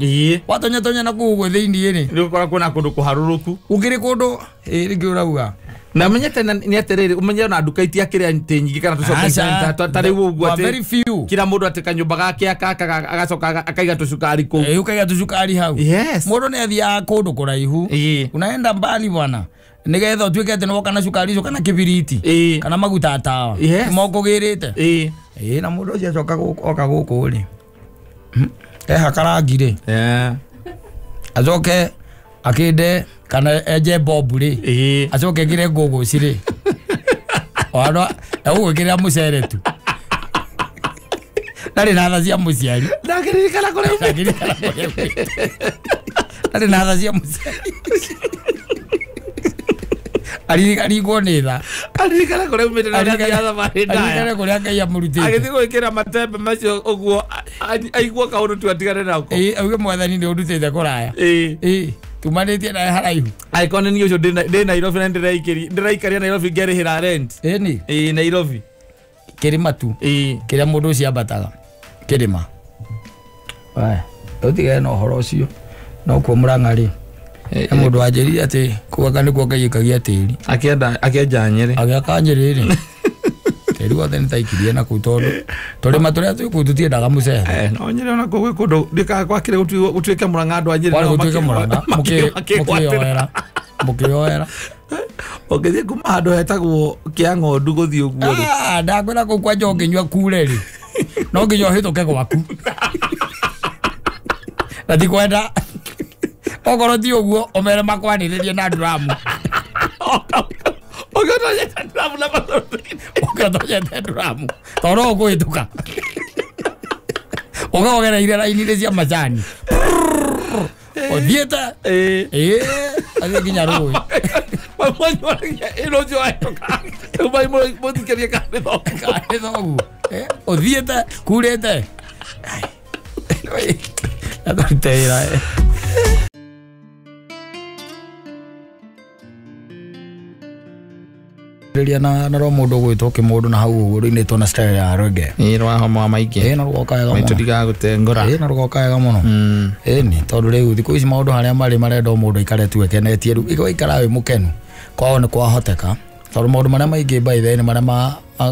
watonya na kuugwe thiini ri ndikora kuna kundu kuharuruku ukiri kundu ringi urauga na menyete ni atiriri umenye na nduka itia kiria nyingi kana tucoka tari uguo ati kila mundu ati kanyumba gake agacoka akaiga tucukari ku ukaiga tucukari hau yes mundu ni athia kundu kuraihu unaenda mbali bwana nigetha utuike ati no kana cukari icio kana kibiriti kana maguta tawa mokugirite na mundu ucio acoka oka guku ri hakarangire acoke akinde kana eje bobu ri acoke ngire ngugu ciri ona egugwikirira mucere tu ndari na tha cia muciari ndakiririkana kuria ndari na tha cia muciari arigwo ni tha aririkana kuria umite na tha arigana kuria Ngai amurutite agithii gwikira matembe macio uguo aigua kaundu tu atigane nako auge mwathani ni urutite kuraya tumanitie na haraihu aikone ni ucio ndi Nairobi na ndiraikaria Nairobi ngerihira rent ni Nairobi kirima tu kiria mundu ucio ambataga Kirima utigae no horo ucio no kwa Murang'ari mundu anjirire ati kuga ni kwa gayikagia tiri akienja Nyeri agaka Nyeri ri tiri wothe ni taikirie na kutondu turi maturia tukututiendaga mucere no Nyeri ona kwa kundu ndika gwakire gutuike Murang'a andu a Nyeri no gutuike Murang'a mukioera okethie kuma handu hetagwo Kiang'ondu guthii uguo ndakwira kuu kwa njonginywa kure ri no nginya hituke gwaku na ti kwenda ogoro ti uguo omere makwanirie na dramu ogatoyete dramu toro gwituka ogagereire raini cia macani othiete athi nginya rui othiete kurete atoriteira riria na ro mundu gwitwo kimundu na hau uguo ri tona style ya rege rwa homa maingi na rugoka wega muno tudiga gutengora na rugoka wega muno ni tondu riu thiku ici maundu haria mari marenda mundu ikare tu ekenetie riu igikara wi mukenu kwao ni kwahoteka tondu maundu maria maingi by the ni maria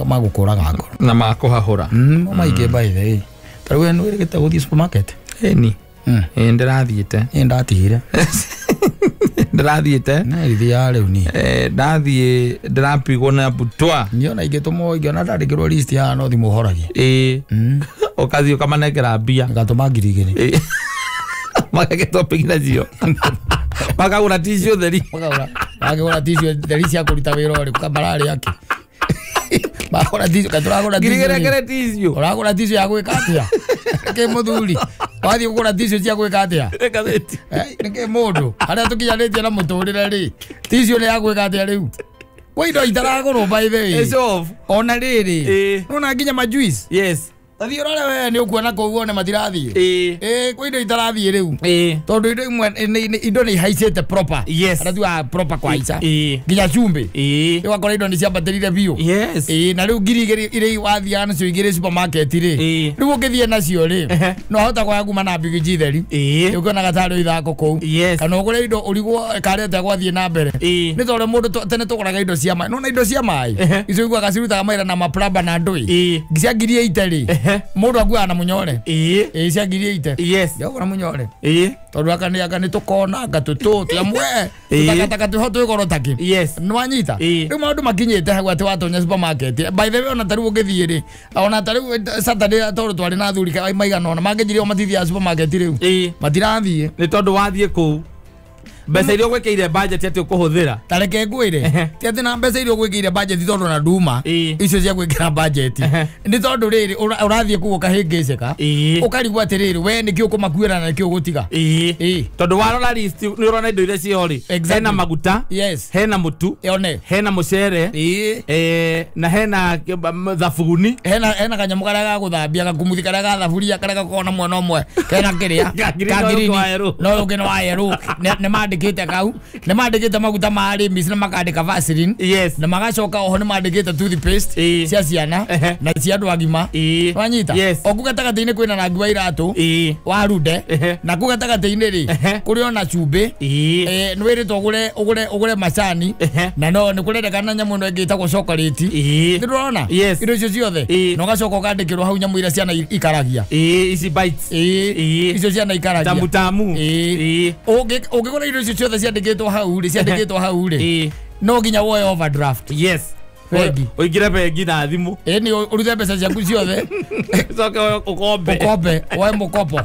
magukuraga ngoro na makuhahura maingi by the tarwe ni wirigite guthii supermarket ni ndirathiite ndatigire ndirathiite na ithia riu ni ndathie ndirapigwo na butwa niona ingitumo ingiona ndandikirwo list ya no thimu horagie ukathio kamanengera mbia ngatuma ngiri igiri magagetwo pigina cio magagura tissue theri magagura tissue theri cia kuruta wira uri kamarari yake magagura tissue katuragura tissue uragura tissue ya gwika atia ke muthuri wathi kugura tissue cia gwika atia nike mundu aria tukinyanitie na muturire ri tissue ni ya gwika atia riu kwa indo itaragurwo by the way ona riri nona nginya majuice yes tathi urare we ni ukuona ko uone matirathie kwa indo itarathie riu tondu indo imwe indo ni haicete proper aratua proper kwa ica nginya chumbi wakora indo ni cia baterire biu na riu ngiri ire wathia nacio igire supermarket ri riu ukithie nacio ri no hota kwa kuma na bigi theri ukona gatari ithako kou kana ugure indo urigwo karete gwathie na mbere ni tondu mundu tene tukuraga indo cia mai no indo cia mai icio igwa gaciruta maira na maplamba na ndui cia ngiri itari mundu agua na munyore cia ngiri ite yogora munyore tondu akani tukona gatutu tiamwe tutakataka tuhoto igoro taki nwanyita riu maundu makinyite hau ati watonya supermarket by the way ona tariu ngithie ri ona tariu Saturday tondu twari na thuri maigana ona manginyire o matithia supermarket riu matirathie ni tondu wathie ku mbeca iria gwikire budget ati ukuhuthira tareke ngwire ti ati na mbeca iria gwikire budget tondu na nduma icio cia gwikira budget ni tondu riri urathie ku ukahingiceka ukarigwa ati riri we ni kio kumakuira na kio gutiga tondu warora list ni urona indo iria ciori hena maguta hena mutu hena mucere na hena thabuni hena kanyamu karia ga guthambia gakumuthi karia ga thaburia karia gakona mwana umwe kena kiria kagirini no ukino wa yeru ne mandikite kau ne mandikite maguta mari mis na makandika Vaseline na magacoka oho ne mandikite toothpaste cia ciana na cia andu agima wanyita okugatagatini kwina rangi wa iratu wa rude na kugatagatini ri kuri ona chumbe ni wirito ugure macani na no ni kurendekana nyamu no ngitagwo chocolate ndirona indo icio ciothe no gacoka ukandikirwo hau nyamu ira ciana ikaragia easy bites icio ciana ikaragia tamu ugikora indo icio ciothe ciandikitwo hau ri no nginya woe overdraft bengi uingire bengi na thimu ni urute mbeca ciaku ciothe coke ukombe woe mukopo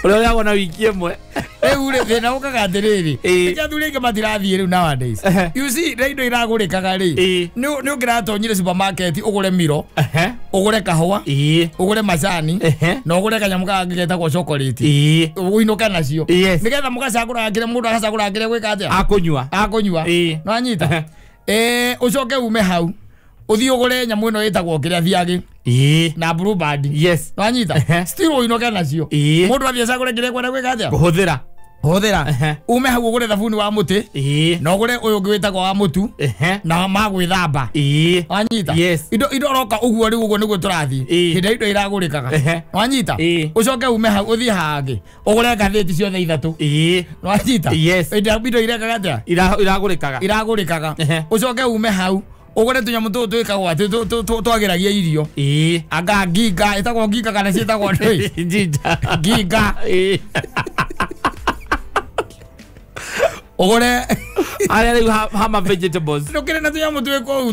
uria yagona wiki imwe riu ri thina ukaga atiriri athuri aingi matirathie riu nowadays you see indo iragurikaga ri ni ungiratonyire supermarket ugure miro ugure kahua ugure macani na ugure kanyamu kangi getagwo chocolate uinuke nacio nigetha mugacagura kire mundu agacagura kire gwika atia akunyua no anyita ucoke ume hau uthi ugure nyamu ino itagwo kiria thiagi na blue band no anyita still uinuke nacio mundu athie cagure kire kwenda gwika atia kuhuthira Hothera ume hau ugure thabuni wa muti na ugure uyu ungi witagwo wa mutu na magwithamba wanyita indo roka uguo ri uguo niguo turathi hinde indo iragurikaga wanyita ucoke ume hau uthi hangi ugure ngathiti ciothe ithatu wanyita indo irekaga atia iragurikaga ucoke ume hau ugure tunyamu tu twikagwo ati twagiragia irio anga nginga itagwo nginga kana ciitagwo nginga ugure aria riu hama vegetables nukire na tunyamu twiko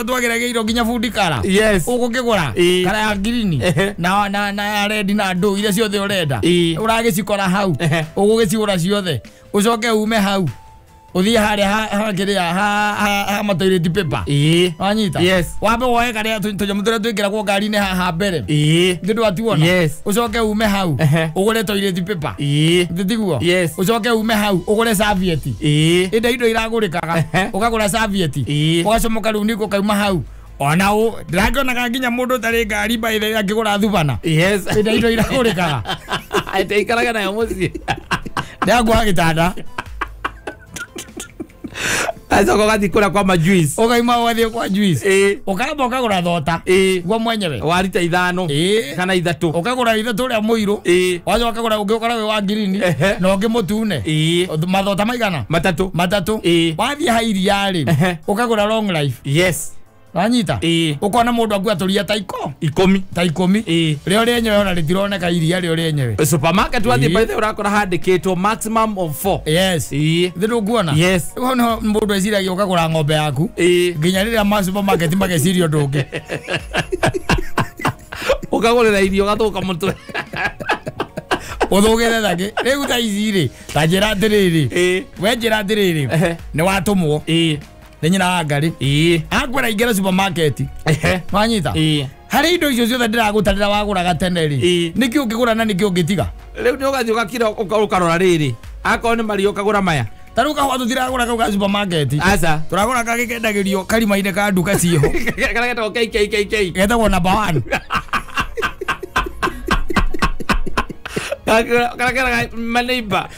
twagiragia irio nginya food kara ugukigura kara ya green na red na ndo ile ciothe urenda uragicikora hau ugugicigura ciothe ucoke ume hau uthi haria kiria ha toilet paper wanyita wambe woe karia tunyamu turia twikiragwo ngari-ini haha mbere ndu atuona ucoke ume hau ugure toilet paper nditiguo ucoke ume hau ugure serviette indo iragurikaga ukagura serviette ugacomoka riu niko kauma hau ona u ndirakonaga nginya mundu tari ngari baithe akigura thubana indo iragurikaga ite ikaraga nayo mucii ndagwa gitanda Azo gati kura kwa majuice. Ukaima wathi kwa juice. Ukamba ukagura thota. Gwa mwenyewe. Warita 5 kana 3. Ukagura 3 ria muiru. Wazo ukagura ungikora we wa green na ungi mutune. Mathota maigana? 3. Wathi hairia ri. Ukagura long life. Yes. Wanyita ukona mundu akua turia ta 10 rio renyewe ona ritironeka iria rio renyewe supermarket wathi by the urakora handikitwo maximum of 4 thiru nguona no mundu eciragia ukagura ng'ombe yaku nginya riria ma supermarket magecirio ndungi ukagurira irio gathuka mutwe uthugire thake riu ta ici ta njira ndiriri we njira ndiriri ni watumwo nyina wa ngari akwera ingera supermarket wanyita hari indo icio ciothe ndiragutarira wagura gatene niki ungigura na niki ungitiga riu ni ugathi ukakira ukarora riri akao ni mario ukagura maya taru kahwa tutiragura kau ka supermarket aca turagura kagikendagirio karima-ini ka nduka ciho kana getagwo KKK getagwo number 1 kana my neighbor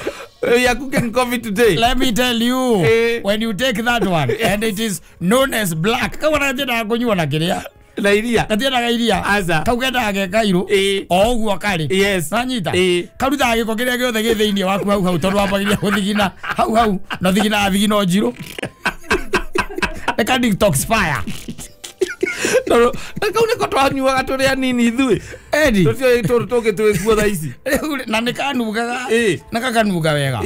you are cooking coffee today. Let me tell you, when you take that one and it is known as black, kawana tena kunywa na kiria na iria tena ga iria aza kaugenda ge kairu o uguo kari nanyita karuta giko kiria giothe gi thiini waku hau tondu wambagiria kuthigina hau no thigina njiro eka detoxify no kaune ko twanyuaga turi anini ithui edi tutio tuke twikuo tha ici na nikanugaga na kakanuga wega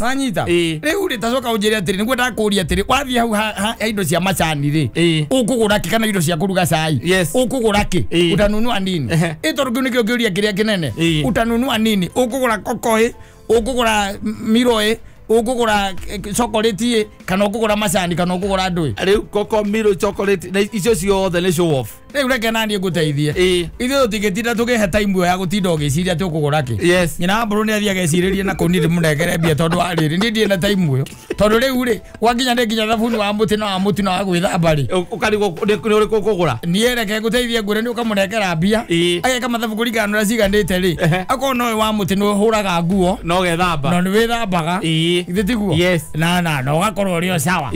nanyita riu ri tacoka unjire atiri niguo ndakuria atiri wathi hau ha indo cia macani ri ukugura ki kana indo cia kuruga cai ukugura ki utanunua nini itorungu nikio kiuria kiria kinene utanunua nini ukugura kokoi ukugura miroi ukugura chocolate kana ukugura macani kana ukugura ndui riu koko miro chocolate na icio ciothe ni show off riu reke nani nguteithie ithu tutigitinda tugihe time ya gutinda ugiciria tukugura ki nyina mburu ni athia ageciririe na kuniri munegere mbia tondu ariri ni ndie na time uyo tondu riu ri waginya ni nginya thabuni wa muti na wa gwithamba ri ukarigo ni uri kugura nie reke nguteithie ngure ni ukamunegera mbia ageka mathabu kuringana na ciganite ri akona uyu wa muti ni uhuraga nguo no gethamba no ni withambaga itiguo na no gakorwo rio sawa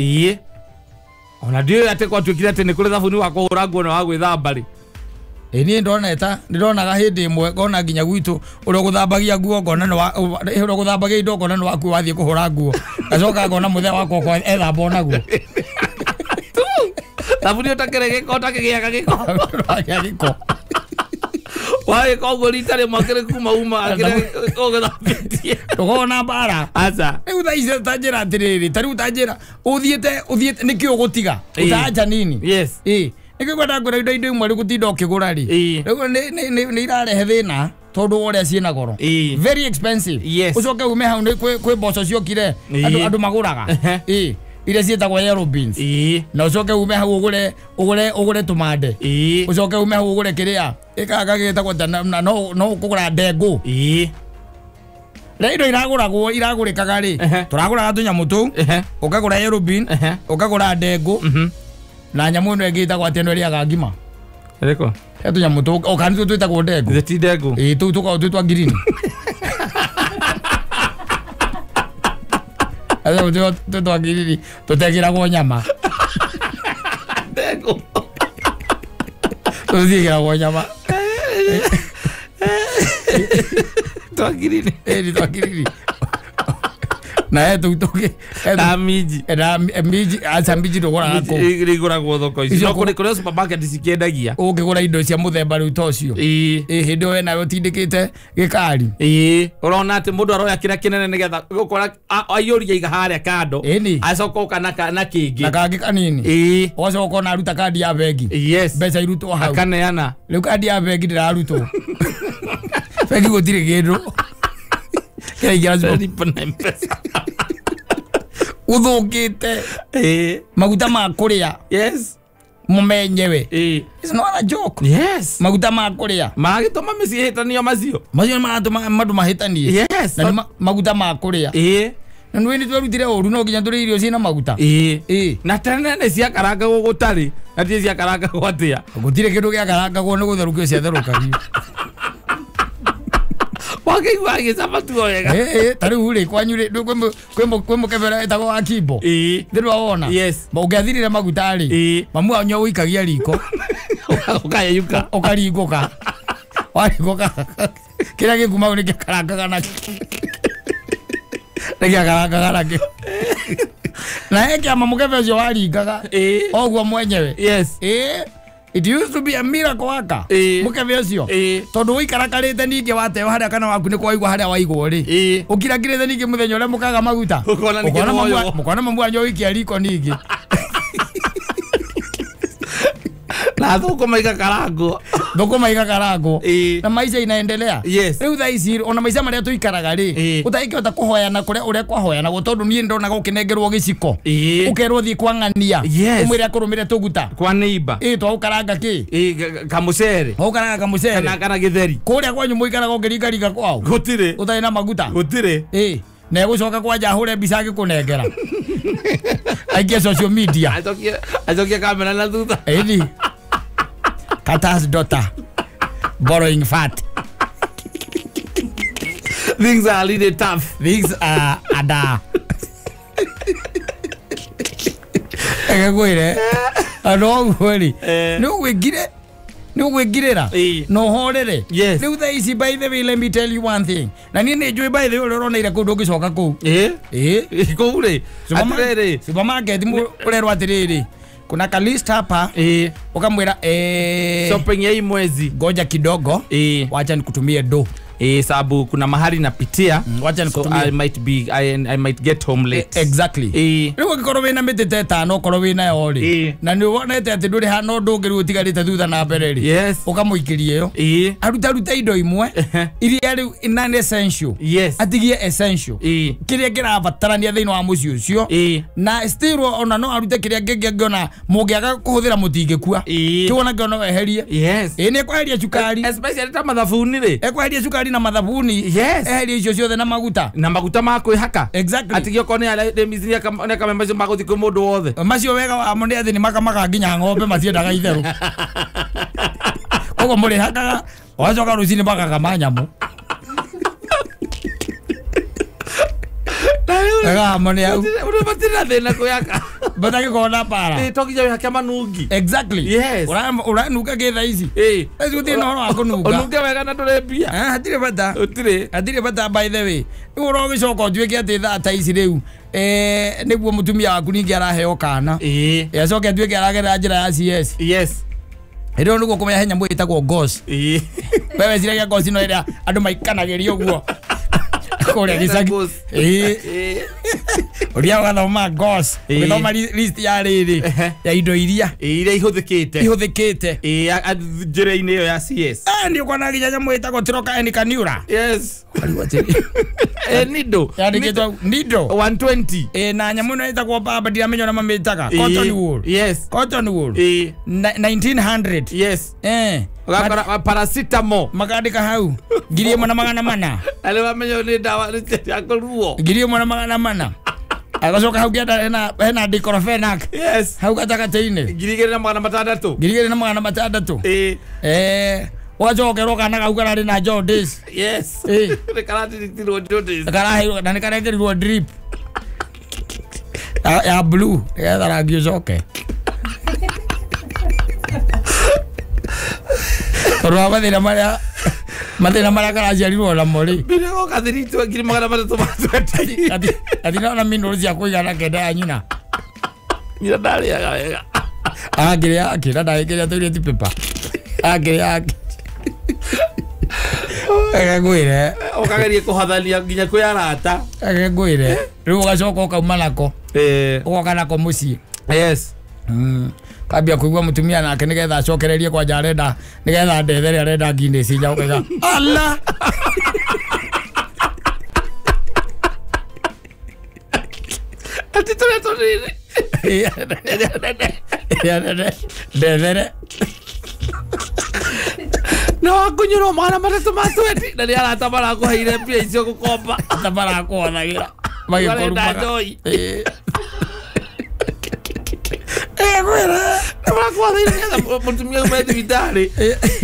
ona ndio ate kwa twikira ate ni kuri thabuni wa kuhura nguo na wa gwithamba ri ni ndona eta ndironaga hindi imwe ngona nginya gwitu uri guthambagia nguo ngona no uri guthambagia indo ngona no waku wathie kuhura nguo gacoka ngona muthe wakwa kwa ethamba onaguo thabuni utakerege utakigiaga giko wae kogo litare makere kuma uma akire kogo thambitie tugona bara aca riu tha icio tanjira atiriri tariu tanjira uthiete nikio gutiga utaja nini nikio kwenda ngura indo imwe gutinda ukigura ri riu ni irarehe thina tondu uria ciina goro very expensive ucoke ume hau ni kwi mboco ciokire andu maguraga ile cietagwo yellow beans na ucoke ume hau ugure tumande ucoke ume hau ugure kiria ikaga gitagwo no kugura ndengu na indo iragurikaga ri turaguraga tunyamu tu ukagura yellow bean ukagura ndengu na nyamu ino igitagwo ateno ria ngima reko tunyamu tu ukani twitagwo ndengu ndengu tu twa green Asa tutwagiriri tutekira kwa nyama. Ndego. Tutekira kwa nyama. Twagiriri. Twagiriri. Na tutoke miji asa miji ndogora gako rigura gwo thoko ici no kuri supermarket cikendagia ukigura indo cia muthemba riu tocio hindo we nayo tindikite gikari urona ati mundu aroya kira kinene nigetha gukora ayuria iga haria kando acoka uka na kingi na kangi kanini oco kona aruta kandi ya bengi mbeca irutwo hau akaneana riu kandi ya bengi ndirarutwo bengi gutire kindu kira igira pana mpesa uthukite maguta ma kuria mumenyewe it's not a joke maguta ma kuria magituma micihitania macio maratuma mandu mahitanie na maguta ma kuria na nwe ni twarutire uru no ginya turi irio cina maguta na tene ne cia karanga gugutari na tie cia karanga gwatia gutire kindu gia karanga go ni gutherukio cia therukagio Wage saba tu wega. Tari ule kwanyure kwemo kevera etago akibo. Ndiru waona. Ba ugathirira magutari. Mamu anyo wikagia riko. Ukaya yuka. Ukarikoka. Warikoka. Kila gikuma uri karanga kana. Regia karanga kana. Na eke amamukeve cio waringaga. Ogwo mwenyewe. It used to be a miracle aka. Mukeve cio. Tondu wikarakarite ninge wateo haria kana waku ni kwaigwa haria waigwo ri. Ukiragirite ninge muthenya uria mukaga maguta. Mukona mamu anyo wikia riko ninge. Na thukuma igakarango. Thukuma igakarango. Na maisha inaendelea. Riu thaa ici ona maisha maria tuikaraga ri. Utaikihota kuhoyana kuria uria kwahoyana tondu nie ndona gukinengerwo giciko. Ukerwo thii kwa ng'ania. Umwire akurumire tuguta. Kwa neighbor. Twaukaranga ki? Kamucere. Ukaranga kamucere. Kana githeri. Kuria kwanyu muikaraga ukiringaringa kwao. Gutire. Utai na maguta. Gutire. Na gucoka kwanja hure mbica gikunengera. Aikia social media. Azokia kamera na thutha. Kata's daughter borrowing fat. Things are a little tough. Things are ada. Egagwire. Ano gweri. No wegire. No wegirera. No horere. Riu thaa ici by the way let me tell you one thing. Na ni njui by the way urona ira kundu ngicoka ku. Kure. Supermarket urerwa atiriri. Kuna kalista hapa ukamwira shopping ya mwezi ngoja kidogo wacha nikutumie do sababu kuna mahali napitia wacha nikutumie I might get home late exactly riu ngikoro wina mitete tano koro wina yori na ni wonete ati nduri hano ndungiri utigarite thutha na mbere ri ukamuikiria yo aruta indo imwe iria riu non essential atigie essential kiria kirabatarania thiini wa muci ucio na still ona no arute kiria ngiona mungiaga kuhuthira mutingikua kiwona ngona weherie ni ekweheria cukari especially ta mathabuni ri ekweheria cukari na mathabuni eheria icio ciothe na maguta ma kwihaka atigio kone ala demizia kama macio maguthi ku mundu wothe macio wega wa mundu athi ni makamaga nginya ng'ombe maciendaga itheru kogo muri hakaga wacoka rucini bakaga manyamu Ega mone au. Uri batira thina kuyaka. Bataki kona para. Tokija we hakama nungi. Exactly. Ura nuka getha ici. Ezu thina horo akunuka. Onuka wega na turebia. Hatire bata. Utire. Hatire bata by the way. Uro gicoko tuike ati tha ici riu. Niguo mutumia waku ningi araheo kana. Yacoke tuike aragera njira ya CS. Ero nugo kumenya henya mwitagwo gos. Wewe ciragia gos no ira andu maikanagiria uguo. Kore gisagi. Uria wathoma gos. Uthoma list ya riri ya indo iria ihuthikite. Njira-ini yo ya CS. Ndio kwana ginya mwitagwo tiroka eni kaniura. Nido. Yandikitwo Nido 120. Na nyamu no itagwo baba ndiramenya na mamitaga. Cotton wool. Cotton wool. 1900. Gakora paracetamol makandika hau ngiri mwana magana mana ale wamenyo ni dawa ya koruo ngiri mwana magana mana agacoka hau kienda hena diclofenac hau gatagataine ngiri na magana matandatu wacokerwo kana gau kana na jaundice ni karati tirwo jaundice karahe na ni karengerirwo drip ya blue ya rangi ucoke toro mathina maria karaciarirwo namo rĩ mbere go kathirito ngiri magana matatũ ma 20 ati na minũrũ cia kũigana kenda ya nyina ndarĩaga wega akĩrĩa ndagĩkĩrĩa toilet paper akĩrĩa ngwĩre ũkageria kũhathania nginya kwĩ arata ngwĩre rĩu ũgacoka ũkauma nako ũgoka nako mũciĩ yes kambia kuigua mutumia nake nigetha acokererie kwa jarenda nigetha ndethere arenda ngine cinya ukega Allah ati tore ndethere no akunyuro mwana matatũ ma 20 na nĩ arata marakuheire mbia icio gũkomba ata marakuothagira magĩkoruma gwĩra nĩmarakuathaire mũtumia ume thibitarĩ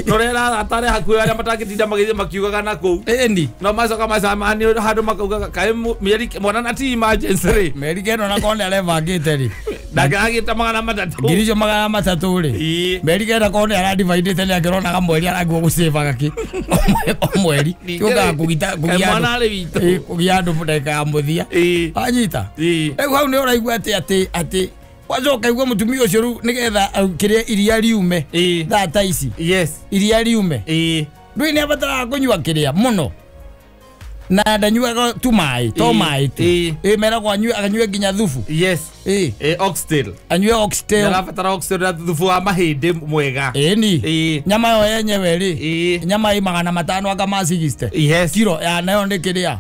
norera atare hakuhĩ arĩa matangĩtinda magĩthiĩ makiugaga na kũu ĩni no macoka macamani handũ makauga kaĩ mĩeri mwana na ti emergency rĩ mĩeri keno na kone arebangĩte rĩ ndangĩagĩte magana matatũ ngiri icio magana matatũ rĩ mĩeri kenda kone aradivaidĩte nĩ akĩronaga mweri arangwo gũcĩvaga o mweri kĩũkaga kũgia andũ ndagĩka ya mũthia anyita rĩu hau nĩ ũraigua atĩ wacoka igua mutumia ucio ru nigetha kiria iria riume thata ici iria riume ndui ni abatara kunyua kiria muno na ndanyuaga tu mai to mai tu mera kwa anyue nginya thufu oxtail anyue oxtail arabatara oxtail na thufu wa mahindi mwega ni nyama yo yenyewe ri nyama hii 500 akama 60 kilo ya nayo ni kiria.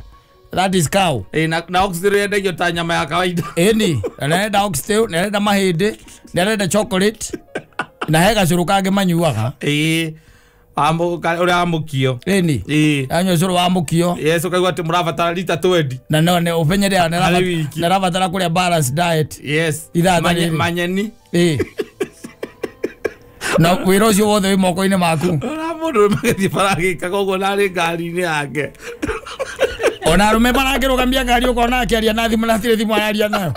That is cow. Na oxtail yenda hiyo ta nyama ya kawaida. Ni, naenda oxtail, naenda mahindi, naenda chocolate. Na hega curu kage manyuaga. Ura amukio. Ni. Anyo curu wa amukio. Yes, ukaigua ati murabatara lita 20. Na no ne upenyere narabatara kuria balance diet. Yes. Manyeni. Na wĩra ũcio wothe wĩ moko-inĩ maku. Ona mũndũ magĩthiĩ baragĩka koguo narĩ ngari-inĩ yake. Ona arume barangĩrũgamia ngari ũkona akĩaria na thimũ na hatirĩ thimũ araria nayo.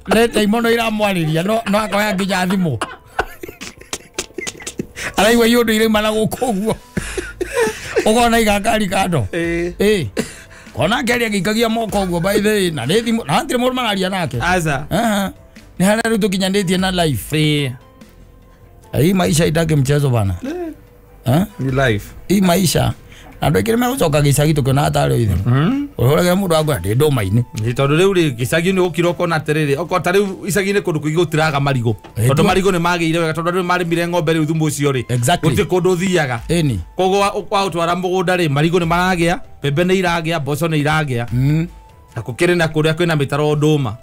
Ndaimono iramwarĩria no akoya nginya thimũ. Araigua iũndũ irauma na gũkũ ũguo. Ũkona iga ngari kando. Kona akĩaria gĩikagia moko ũguo by the way na nĩ thimũ na hatirĩ mũndũ mararia nake. Aza. Nĩ harĩa rĩu tũkinyanĩtie na life. Hii maisha itake mchezo bana. Ni life. Hii maisha. Andũ aingĩ nĩmegũcoka gĩcagi tũkĩona hatarĩ ithe. Ũhũrage mũndũ agwa ndĩ ndũma-inĩ. Tondũ rĩu rĩ gĩcagi-inĩ ũkira ũkona atĩrĩrĩ okorwo ta rĩu icagi-inĩ kũndũ kũingĩ gũtiraga marigũ. Tondũ marigũ nĩ magĩire wega tondũ rĩu marĩmire ng'ombe rĩu thumu ũcio rĩ. Gũtirĩ kũndũ ũthiaga. Koguo ũtwara mũgũnda rĩ marigũ nĩ maragĩa, mbembe nĩ iragĩa, mboco nĩ iragĩa. Na kukiri na kuria kwina mitaro nduma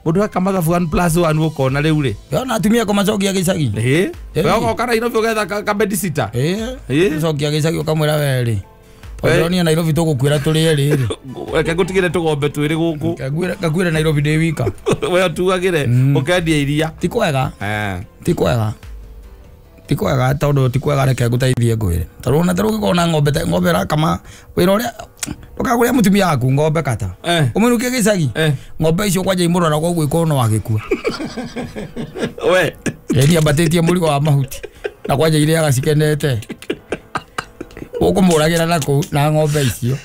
mundu akamaga 1+1 ukona riu ri yona atumia komacokia gicagi wewe kana Nairobi ugetha ka bedsitter cokia gicagi ukamwira weri Oronia Nairobi tugukwira turi eri ri weke gutigire tugombe twiri guku kakwira Nairobi ndi wika wewe tuagire ukendia iria ti kwega ti kwega tondu ti kwega reke nguteithie ngwire taruna ngona ng'ombe rakama wira uria ukaguria mutumia waku ng'ombe kata umunukie gicagi ng'ombe icio kwanja imurora kwa gwiko no agikua we ndia batetie murigo wa mahuti na kwanja ile agacikenete ukumuragira na ng'ombe icio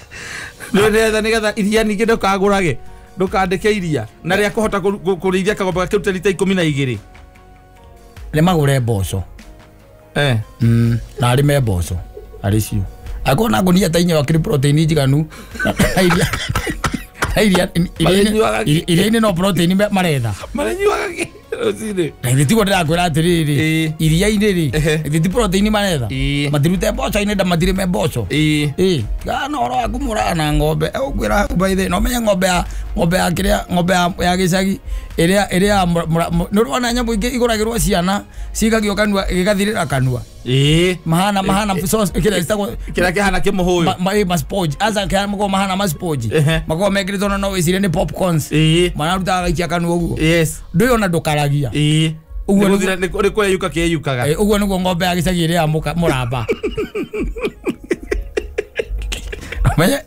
nigetha iria ningi ndukagurage ndukandike iria na ria kuhota kuriithia kagombe gakiruta lita 12 ni magure mboco na arime mboco aricio akona ngunia tainya wa protein njiganu iria no protein maretha maranyuaga rocini na nditigo ndirakwira atiriri iria-inĩ ri ti protein maretha matirute mboco-inĩ nda matirime mboco gana ũhoro waku mũraga na ng'ombe ũkwĩra baithe no menye ng'ombe ya kĩrĩa ng'ombe ya gĩcagi ĩrĩa nĩũrona nyamũ ingĩ igũragĩrwo ciana cikagio kanua gĩgathirĩra kanua mahana kĩrĩa kĩhana kĩmũhũyũ masponge aza kĩhana mako mahana masponge mako mekĩrĩtwo no wĩcirie nĩ popcorns manarutaga gaikia kanua ũguo ndũĩ ona ndũkaragia uguo nĩ kweyuka kĩyukaga ũguo nĩguo ng'ombe ya gĩcagi ĩrĩa mũramba menye